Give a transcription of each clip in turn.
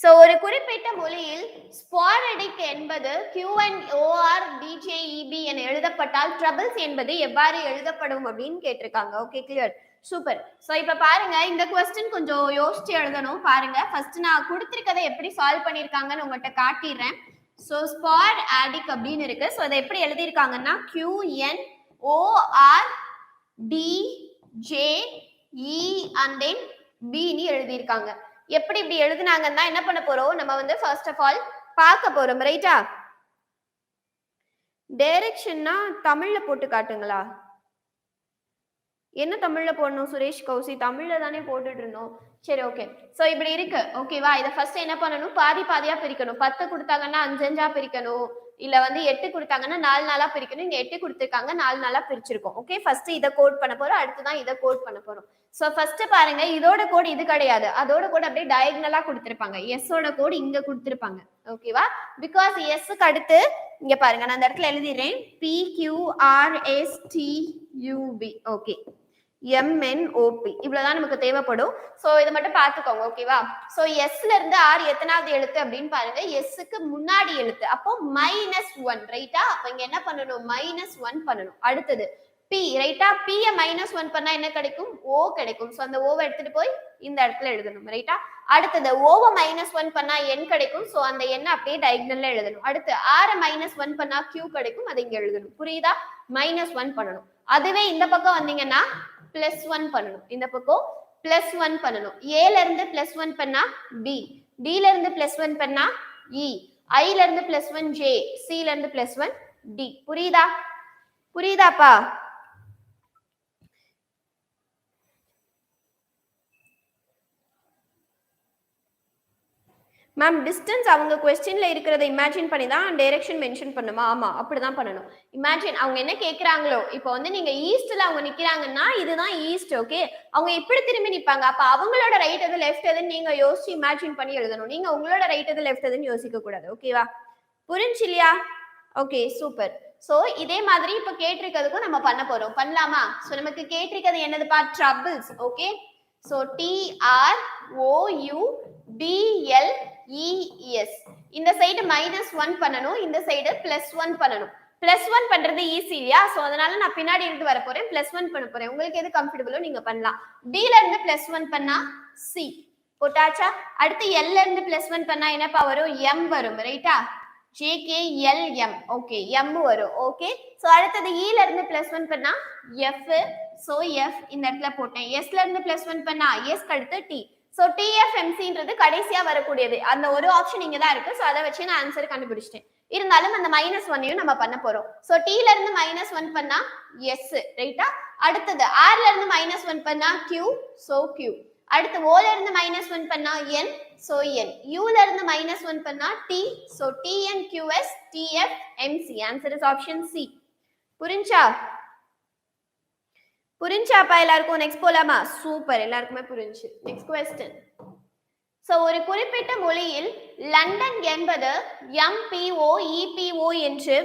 So ஒரு குறிப்பிட்ட மொழியில் ஸ்பாரடிக் என்பது QNORDJEB என எழுதப்பட்டால் ட்ரபிள்ஸ் என்பது எவ்வாறு எழுதப்படும் அப்படின்னு கேட்டிருக்காங்க. Okay, clear, super. சோ இப்ப பாருங்க, இந்த கொஸ்டின் கொஞ்சம் யோசிச்சு எழுதணும். பாருங்க, ஃபர்ஸ்ட் நான் கொடுத்திருக்கதை எப்படி சால்வ் பண்ணிருக்காங்கன்னு உங்கள்கிட்ட காட்டிடுறேன். சோ ஸ்பாரடிக் அப்படின்னு இருக்கு. சோ அதை எப்படி எழுதியிருக்காங்கன்னா QNORDJE and then B ன்னு எழுதியிருக்காங்க. எப்படி இப்படி எழுதுனாங்கன்னா என்ன பண்ண போறோம், நம்ம வந்து ஃபர்ஸ்ட் ஆஃப் ஆல் பார்க்க போறோம். ரைட்டா? டைரக்ஷன்னா தமிழ்ல போட்டு காட்டுங்களா? என்ன தமிழ்ல போடணும் சுரேஷ் கௌசி? தமிழ்ல தானே போட்டுட்டு இருந்தோம். சரி, ஓகே. சோ இப்படி இருக்கு. ஓகேவா? இத ஃபர்ஸ்ட் என்ன பண்ணணும், பாதி பாதியா பிரிக்கணும். 10 கொடுத்தாங்கன்னா 5 5ஆ பிரிக்கணும். இல்ல வந்து 8 கொடுத்தாங்கன்னா 4 4ஆ பிரிக்கணும். இங்க 8 கொடுத்திருக்காங்க, 4 4ஆ பிரிச்சிருக்கோம். ஓகே, ஃபர்ஸ்ட் இத கோட் பண்ண போறோம். அடுத்து தான் இத கோட் பண்ண போறோம். சோ ஃபர்ஸ்ட் பாருங்க, இதோட கோட் இது கிடையாது. அதோட கோட் அப்படியே டயகனலா கொடுத்திருப்பாங்க. S ஓட கோட் இங்க கொடுத்திருப்பாங்க. ஓகேவா? பிகாஸ் S க்கு அடுத்து இங்க பாருங்க, நான் அந்த இடத்துல எழுதிறேன் PQRSTUV. ஓகே, MNOP இவ்வளவுதான் நமக்கு தேவைப்படும். சோ இதை மட்டும் பார்த்துக்கோங்க. ஓகேவா? சோ எஸ்ல இருந்து ஆர் எத்தனாவது எழுத்து அப்படின்னு பாருங்க. எஸ்க்கு முன்னாடி எழுத்து, அப்போ -1. ரைட்டா? அப்ப இங்க என்ன பண்ணணும், -1 பண்ணணும். அடுத்தது P. ரைட்டா? P -1 பண்ணா என்ன கிடைக்கும், O கிடைக்கும். சோ அந்த ஓவை எடுத்துட்டு போய் இந்த இடத்துல எழுதணும். ரைட்டா? அடுத்தது ஓவை -1 பண்ணா N கிடைக்கும். சோ அந்த N அப்படியே டயகனல்ல எழுதணும். அடுத்து R -1 பண்ணா Q கிடைக்கும். அதை இங்க எழுதணும். புரியுதா? -1 பண்ணணும். அதுவே இந்த பக்கம் வந்தீங்கன்னா +1 பண்ணணும். இந்த பக்கம் +1 பண்ணணும். A ல இருந்து +1 பண்ணா B, D ல இருந்து +1 பண்ணா E, I ல இருந்து +1 J, C ல இருந்து +1 D. புரியுதா? புரியுதாப்பா? மேம், டிஸ்டன்ஸ் அவங்க क्वेश्चनல இருக்கிறத இமேஜின் பண்ணி தான் டைரக்ஷன் மென்ஷன் பண்ணுமா? ஆமா, அப்படிதான் பண்ணணும். இமேஜின் அவங்க என்ன கேக்குறாங்களோ, இப்போ வந்து நீங்க ஈஸ்ட்ல அவங்க நிக்கிறாங்கன்னா இதுதான் ஈஸ்ட். ஓகே, அவங்க இப்படி திரும்பி நிப்பாங்க. அப்ப அவங்களோட ரைட் எது லெஃப்ட் எதுன்னு நீங்க யோசிச்சு இமேஜின் பண்ணி எழுதணும். நீங்க உங்களோட ரைட் எது லெஃப்ட் எதுன்னு யோசிக்க கூடாது. ஓகேவா? புரிஞ்சு இல்லையா? Okay, super. சோ இதே மாதிரி இப்ப கேட்டிருக்கிறதுக்கும் நம்ம பண்ண போறோம். பண்ணலாமா? சோ நமக்கு கேட்டிருக்கிறது என்னதுப்பா, ட்ரபிள்ஸ். Okay, so TROUBLES. இந்த சைடு -1 பண்ணணும், இந்த சைடு +1 பண்ணணும். +1 பண்றது ஈஸி இல்லையா? சோ அதனால நான் பின்னாடி இருந்து வர போறேன், +1 பண்ண போறேன். உங்களுக்கு எது கம்ஃபர்டபிளோ நீங்க பண்ணலாம். D ல இருந்து +1 பண்ணா C போட்டாச்சா? அடுத்து L ல இருந்து +1 பண்ணா என்னப்பா வரும், M வரும். ரைட்டா? JKLM. ஓகே, M வரும். ஓகே, சோ அடுத்தது E ல இருந்து +1 பண்ணா F. சோ F இந்த இடத்துல போட்டேன். S ல இருந்து +1 பண்ணா S அடுத்து T. சோ TFMCன்றது கடைசியா வரக்கூடியது. அந்த ஒரு ஆப்ஷன் இங்க தான் இருக்கு. சோ அதை வச்சு நான் ஆன்சர் கண்டுபிடிச்சிட்டேன். இருந்தாலும் அந்த -1ஐயும் நம்ம பண்ண போறோம். சோ T ல இருந்து -1 பண்ணா S. ரைட்டா? அடுத்தது R ல இருந்து -1 பண்ணா Q. So Q. அடுத்து O ல இருந்து -1 பண்ணா N. So N. U ல இருந்து -1 பண்ணா T. So TNQS TFMC. Answer is option C. புரிஞ்சா? புரிஞ்சாப்பா எல்லாருக்கும்? நெக்ஸ்ட் போலாமா? சூப்பர், எல்லாருக்குமே புரிஞ்சு. Next question. சோ ஒரு குறிப்பிட்ட மொழியில் லண்டன் என்பது MPO EPO என்று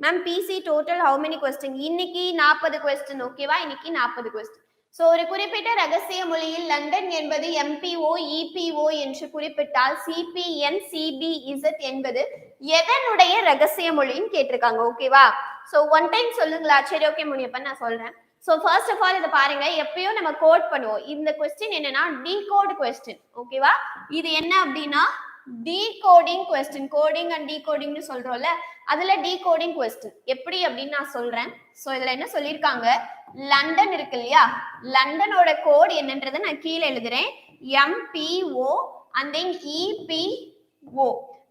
ma'am PC total how many question? இன்னைக்கு 40 question. ஓகேவா? இன்னைக்கு 40 question. சோ ஒரு குறிப்பிட்ட ரகசிய மொழியில் லண்டன் என்பது MPO EPO என்று குறிப்பிட்டால் CPN CBZ என்பது எதனுடைய ரகசிய மொழின்னு கேட்டிருக்காங்க. ஓகேவா? சோ ஒன் டைம் சொல்லுங்களா? சரி, ஓகே முனியப்பா, நான் சொல்றேன். சோ ஃபர்ஸ்ட் ஆஃப் ஆல் இத பாருங்க, எப்பயும் நம்ம கோட் பண்ணுவோம். இந்த क्वेश्चन என்னன்னா டீகோட் क्वेश्चन. ஓகேவா? இது என்ன அப்படின்னா டீகோடிங் क्वेश्चन. கோடிங் அண்ட் டீகோடிங்னு சொல்றோம்ல, அதுல டீகோடிங் क्वेश्चन எப்படி அப்படின்னு நான் சொல்றேன். சோ இதுல என்ன சொல்லிருக்காங்க, லண்டன் இருக்கு இல்லையா, லண்டனோட கோட் என்னன்றதை நான் கீழே எழுதுறேன். MPO and then EPO.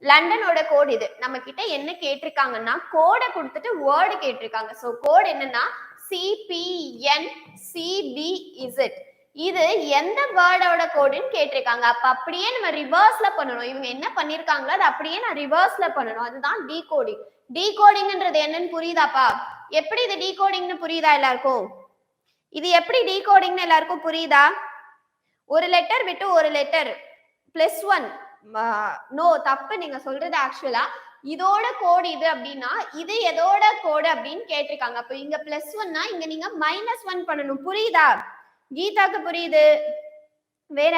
லண்டனோட கோட் இது. நம்ம கிட்ட என்ன கேட்டிருக்காங்கன்னா கோடை கொடுத்துட்டு வேர்டு கேட்டிருக்காங்க. சோ கோட் என்னன்னா CPNCBZ. இது எந்த வேர்டோட கோடுன்னு கேட்டிருக்காங்க. அப்ப அப்படியே நம்ம ரிவர்ஸ்ல பண்ணணும். இவங்க என்ன பண்ணிருக்காங்களோ அது அப்படியே நான் ரிவர்ஸ்ல பண்ணணும். அதுதான் டீகோடிங். டீகோடிங்ன்றது என்னன்னு புரியுதாப்பா? எப்படி இது டீகோடிங்னு புரியுதா எல்லாருக்கும்? இது எப்படி டீகோடிங்னு எல்லாருக்கும் புரியுதா? ஒரு லெட்டர் விட்டு ஒரு லெட்டர் +1. நோ, தப்பு நீங்க சொல்றது. ஆக்சுவலா இதோட கோடு இது அப்படின்னா இது எதோட கோடு அப்படின்னு கேட்டிருக்காங்க. அப்ப இங்க +1னா இங்க நீங்க -1 பண்ணணும். புரியுதா? கீதாக்கு புரியுது. வேற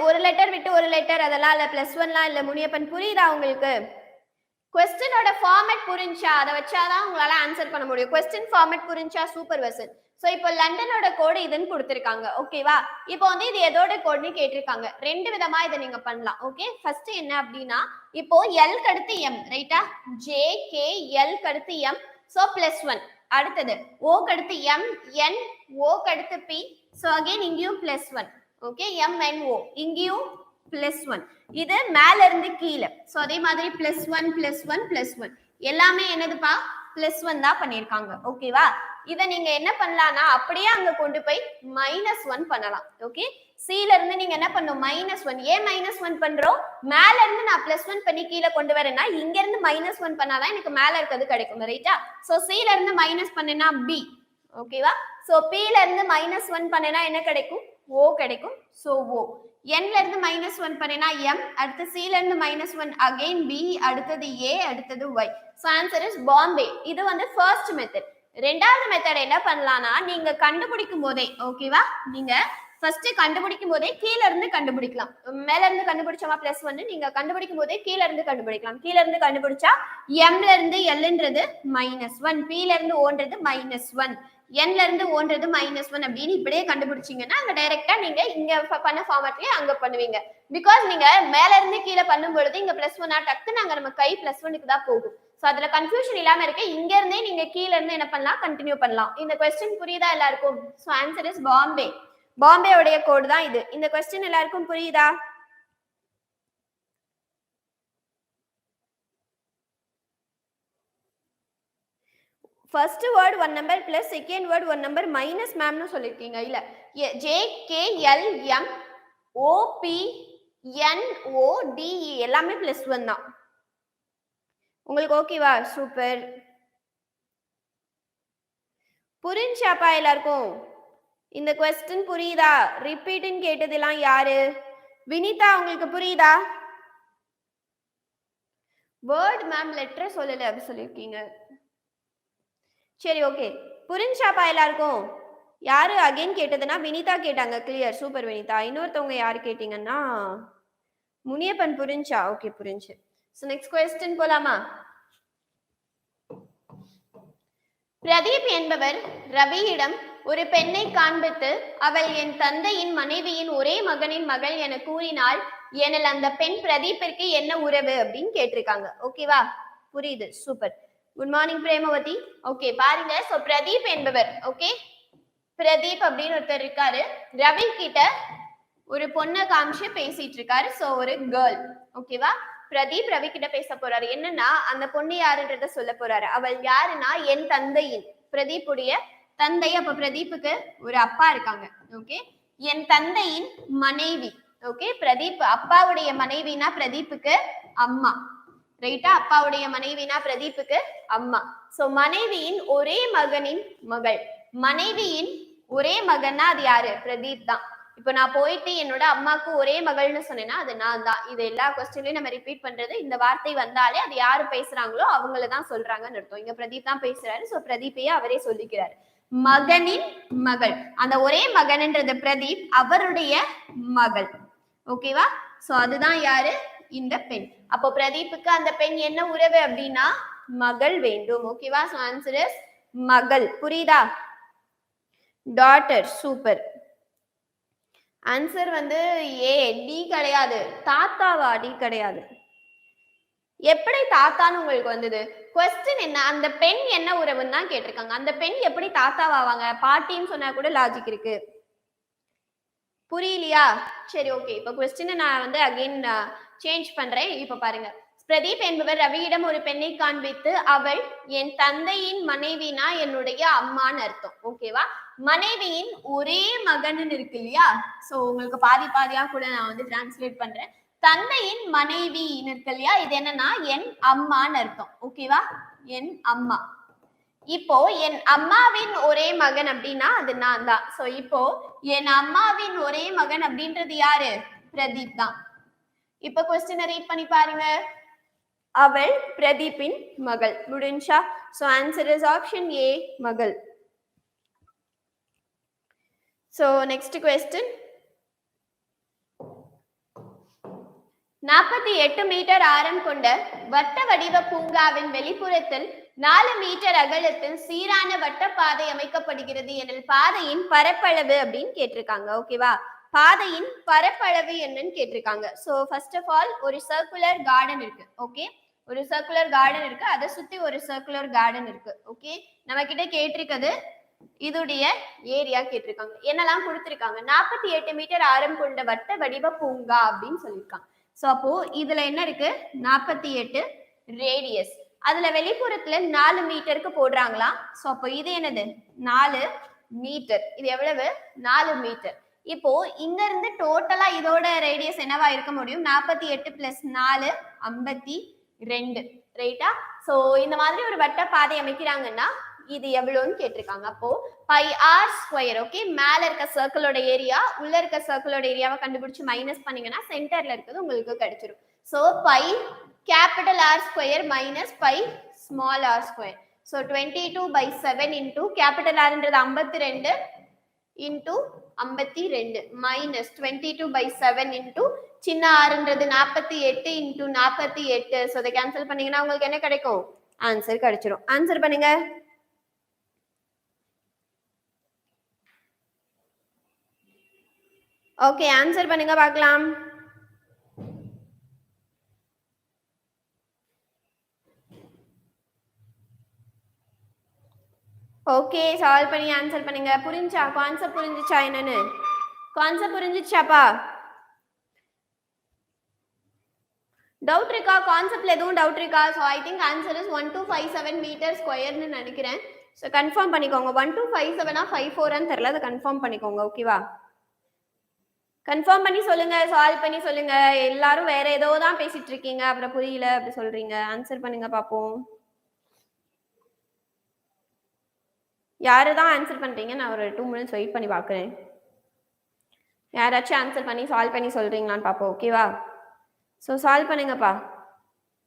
ஒரு லெட்டர் விட்டு ஒரு லெட்டர் அதெல்லாம் இல்ல, +1லாம் இல்ல. முனியப்பன் புரியுதா உங்களுக்கு? கொஸ்டினோட ஃபார்மேட் புரிஞ்சா அதை வச்சாதான் உங்களால ஆன்சர் பண்ண முடியும். கொஸ்டின் ஃபார்மேட் புரிஞ்சா சூப்பர் வெர்சன். சோ இப்போ லண்டனோட கோடு இதுன்னு கொடுத்திருக்காங்க. ஓகேவா? இப்போ வந்து இது எதோட கோட்னு கேட்டிருக்காங்க. ரெண்டு விதமா இதை நீங்க பண்ணலாம். ஓகே, ஃபர்ஸ்ட் என்ன அப்படின்னா, இப்போ L கடுத்து M, ரைட்டா? J K L கடுத்து M, so +1. அடுத்தது O கடுத்து M, N O கடுத்து P, so again இங்கேயும் +1. ஓகே, M N O இங்கேயும் +1. இது மேல இருந்து கீழே. சோ அதே மாதிரி +1 +1 +1 எல்லாமே என்னதுப்பா? +1 தான் பண்ணிருக்காங்க. ஓகேவா? இத நீங்க என்ன பண்ணலாம்னா அப்படியே அங்க கொண்டு போய் -1 பண்ணலாம். ஓகே, C ல இருந்து நீங்க என்ன பண்ணும்? -1. ஏன் -1 பண்றோம்? மேல இருந்து நான் +1 பண்ணி கீழே கொண்டு வரேன்னா இங்க இருந்து -1 பண்ணாதான் எனக்கு மேல இருக்கிறது கிடைக்கும், ரைட்டா? சோ C ல இருந்து மைனஸ் பண்ணேனா B. ஓகேவா? சோ P ல இருந்து -1 பண்ணேனா என்ன கிடைக்கும்? O கிடைக்கும். So O. N ல இருந்து -1 பண்ணேனா M, அடுத்து C ல இருந்து -1 அகைன் B, அடுத்தது A, அடுத்தது Y. So answer is Bombay. இது வந்து ஃபர்ஸ்ட் மெத்தட். ரெண்டாவது மெத்தட் என்ன பண்ணலாம்னா, நீங்க கண்டுபிடிக்கும் போதே, ஓகேவா, நீங்க ஃபர்ஸ்ட் கண்டுபிடிக்கும் போதே கீழ இருந்து கண்டுபிடிக்கலாம். மேல இருந்து கண்டுபிடிச்சோமா +1, நீங்க கண்டுபிடிக்கும் போதே கீழ இருந்து கண்டுபிடிக்கலாம். கீழ இருந்து கண்டுபிடிச்சா M ல இருந்து Lன்றது -1, P ல இருந்து Oன்றது -1, N ல இருந்து Oன்றது -1 அப்படின்னு இப்படியே கண்டுபிடிச்சீங்கன்னா அங்க டைரக்டா நீங்க இங்க பண்ண ஃபார்மட்லயே அங்க பண்ணுவீங்க. பிகாஸ் நீங்க மேல இருந்து கீழே பண்ணும் பொழுது இங்க +1 டக்குன்னு அங்க நம்ம கை +1க்கு தான் போகும். சோ அதுல கன்ஃபியூஷன் இல்லாம இருக்க இங்க இருந்தே நீங்க கீழ இருந்து என்ன பண்ணலாம்? கண்டினியூ பண்ணலாம். இந்த क्वेश्चन புரியுதா எல்லாருக்கும்? So answer is Bombay. Bombay உடைய கோட் தான் இது. இந்த क्वेश्चन எல்லாருக்கும் புரியுதா? First word 1 number plus second word 1 number minus மேம்னு சொல்லிருக்கீங்க. இல்ல, J K L M O P N O D E எல்லாமே +1 தான். உங்களுக்கு ஓகேவா? சூப்பர். புரிஞ்சாப்பா எல்லாருக்கும்? இந்த क्वेश्चन புரியுதா? ரிப்பீட்னு கேட்டதெல்லாம் யாரு? வினிதா, உங்களுக்கு புரியுதா? வேர்ட் மேம் லெட்டர் சொல்லல அப்படி சொல்லிருக்கீங்க. சரி, ஓகே. புரிஞ்சாப்பா எல்லாருக்கும்? யாரு அகைன் கேட்டதுன்னா வினிதா கேட்டாங்க. Clear, super Vinitha. இன்னொருத்தவங்க யாரு கேட்டீங்கன்னா முனியப்பன். புரிஞ்சா? ஓகே, புரிஞ்சு. சோ நெக்ஸ்ட் क्वेश्चन போலாமா? பிரதீப் என்பவர் ரவியிடம் ஒரு பெண்ணை காண்பித்து அவள் என் தந்தையின் மனைவியின் ஒரே மகனின் மகள் என கூறினால் எனில் அந்த பெண் பிரதீப்பிற்கு என்ன உறவு அப்படின்னு கேட்டிருக்காங்க. ஓகேவா? புரியுது, super. Good morning Premavathi. Okay, பாருங்க. சோ பிரதீப் என்பவர், ஓகே, பிரதீப் அப்படின்னு ஒருத்தர் இருக்காரு. ரவி கிட்ட ஒரு பொண்ணை காமிச்சு பேசிட்டு இருக்காரு. சோ ஒரு கேர்ள், ஓகேவா? பிரதீப் ரவி கிட்ட பேச போறாரு. என்னன்னா அந்த பொண்ணு யாருன்றத சொல்ல போறாரு. அவள் யாருன்னா என் தந்தையின், பிரதீப்புடைய தந்தை. அப்ப பிரதீப்புக்கு ஒரு அப்பா இருக்காங்க. ஓகே, என் தந்தையின் மனைவி. ஓகே, பிரதீப் அப்பாவுடைய மனைவினா பிரதீப்புக்கு அம்மா, ரைட்டா? அப்பாவுடைய மனைவினா பிரதீப்புக்கு அம்மா. சோ மனைவியின் ஒரே மகனின் மகள். மனைவியின் ஒரே மகன்னா அது யாரு? பிரதீப் தான். இப்போ நான் போயிட்டு என்னோட அம்மாக்கு ஒரே மகள்னு சொன்னேன்னா அது நான் தான். இது எல்லா क्वेश्चनலயும் நம்ம ரிப்பீட் பண்றது. இந்த வார்த்தை வந்தாலே அது யாரு பேசுறாங்களோ அவங்கள தான் சொல்றாங்கன்னு அர்த்தம். இங்க பிரதீப் தான் பேசுறாரு. சோ பிரதீப்பையே அவரே சொல்லிக்கிறாரு. மகனின் மகள், அந்த ஒரே மகன்ன்றது பிரதீப், அவருடைய மகள். ஓகேவா? சோ அதுதான் யாரு? இந்த பெண். அப்போ பிரதீப்புக்கு அந்த பெண் என்ன உறவு அப்படின்னா மகள் வேண்டும். ஓகேவா? சோ ஆன்சர் இஸ் மகள். புரியுதா? டாட்டர். சூப்பர். ஆன்சர் வந்து ஏ. டி கிடையாது. தாத்தாவா? டி கிடையாது. எப்படி தாத்தான்னு உங்களுக்கு வந்தது? क्वेश्चन என்ன? அந்த பெண் என்ன உறவுன்னு தான் கேட்டிருக்காங்க. அந்த பெண் எப்படி தாத்தாவாவாங்க? பாட்டின்னு சொன்னா கூட லாஜிக் இருக்கு. புரியலையா? சரி, ஓகே. இப்போ क्वेश्चन நான் வந்து அகைன் சேஞ்ச் பண்றேன். இப்போ பாருங்க. பிரதீப் என்பவர் ரவியிடம் ஒரு பெண்ணை காண்பித்து அவள் என் தந்தையின் மனைவினா என்னுடைய அம்மான்னு அர்த்தம். ஓகேவா? மனைவியின் ஒரே மகன் இருக்கு இல்லையா? சோ உங்களுக்கு பாதி பாதியா கூட நான் வந்து டிரான்ஸ்லேட் பண்றேன். தந்தையின் மனைவி இருக்கு இல்லையா? இது என்னன்னா என் அம்மான்னு அர்த்தம். ஓகேவா? என் அம்மா. இப்போ என் அம்மாவின் ஒரே மகன் அப்படின்னா அது நான் தான். சோ இப்போ என் அம்மாவின் ஒரே மகன் அப்படின்றது யாரு? பிரதீப் தான். இப்போ क्वेश्चन ரீட் பண்ணி பாருங்க. அவள் பிரதீப்பின் மகள். முடிஞ்சா? So answer is option A, மகள். So next question. 48 மீட்டர் ஆரம் கொண்ட வட்ட வடிவ பூங்காவின் வெளிப்புறத்தில் 4 மீட்டர் அகலத்தில் சீரான வட்ட பாதை அமைக்கப்படுகிறது எனில் பாதையின் பரப்பளவு அப்படின்னு கேட்டிருக்காங்க. ஓகேவா? பாதையின் பரப்பளவு என்னன்னு கேட்டிருக்காங்க. சோ ஃபர்ஸ்ட் ஆஃப் ஆல் ஒரு சர்க்குலர் கார்டன் இருக்கு. ஓகே, ஒரு சர்க்குலர் கார்டன் இருக்கு, அதை சுத்தி ஒரு சர்க்குலர் கார்டன் இருக்கு. ஓகே, நம்ம கிட்ட கேட்டிருக்கிறது இதுடைய ஏரியா கேட்டிருக்காங்க. என்னெல்லாம் கொடுத்திருக்காங்க? 48 மீட்டர் ஆரம் கொண்ட வட்ட வடிவ பூங்கா அப்படின்னு சொல்லியிருக்காங்க. சோ அப்போ இதுல என்ன இருக்கு? 48 ரேடியஸ். அதுல வெளிப்புறத்துல 4 மீட்டருக்கு போடுறாங்களா? சோ அப்போ இது என்னது? 4 மீட்டர். இது எவ்வளவு? 4 மீட்டர். இப்போ இங்க இருந்து டோட்டலா இதோட ரேடியஸ் என்னவா இருக்க முடியும்? 48 பிளஸ் 4 52. ரைட்டா? சோ இந்த மாதிரி ஒரு வட்ட பாதை அமைக்கிறாங்கன்னா இது எவ்வளவுன்னு கேட்டிருக்காங்க. அப்போ பை ஆர் ஸ்கொயர். ஓகே, மேல இருக்க சர்க்கிளோட ஏரியா உள்ள இருக்க சர்க்கிளோட ஏரியாவை கண்டுபிடிச்சு மைனஸ் பண்ணீங்கன்னா சென்டர்ல இருக்கிறது உங்களுக்கு கிடைச்சிரும். So pi capital R square minus pi small R square. So 22/7 into capital ஆர்ன்றது 52 இன்டூ 52 மைனஸ் 22/7 இன்டூ சின்ன ஆர்ன்றது 48 இன்டூ 48. சோ இதை கேன்சல் பண்ணீங்கன்னா உங்களுக்கு என்ன கிடைக்கும்? ஆன்சர் கிடைச்சிரும். ஆன்சர் பண்ணுங்க. ஓகே, ஆன்சர் பண்ணுங்க பார்க்கலாம். ஓகே, சால்வ் பண்ணி ஆன்சர் பண்ணுங்க. புரிஞ்சா? கான்செப்ட் புரிஞ்சிச்சா என்னன்னு? கான்செப்ட் புரிஞ்சிச்சாப்பா? டவுட் இருக்கா? கான்செப்ட்ல எதுவும் டவுட் இருக்கா? So I think answer is 1257 meter ஸ்கொயர்னு நினைக்கிறேன். ஸோ கன்ஃபார்ம் பண்ணிக்கோங்க. 1257 54 தெரியல, அதை கன்ஃபார்ம் பண்ணிக்கோங்க. ஓகேவா? கன்ஃபார்ம் பண்ணி சொல்லுங்க, சால்வ் பண்ணி சொல்லுங்க. எல்லாரும் வேற ஏதோ தான் பேசிட்டு இருக்கீங்க, அப்புறம் புரியல அப்படி சொல்றீங்க. ஆன்சர் பண்ணுங்க பாப்போம். யாரு தான் ஆன்சர் பண்றீங்க? நான் ஒரு 2 மினிட்ஸ் வெயிட் பண்ணி பார்க்குறேன். யாராச்சும் ஆன்சர் பண்ணி சால்வ் பண்ணி சொல்றீங்களான்னு பார்ப்போம். ஓகேவா? ஸோ சால்வ் பண்ணுங்கப்பா.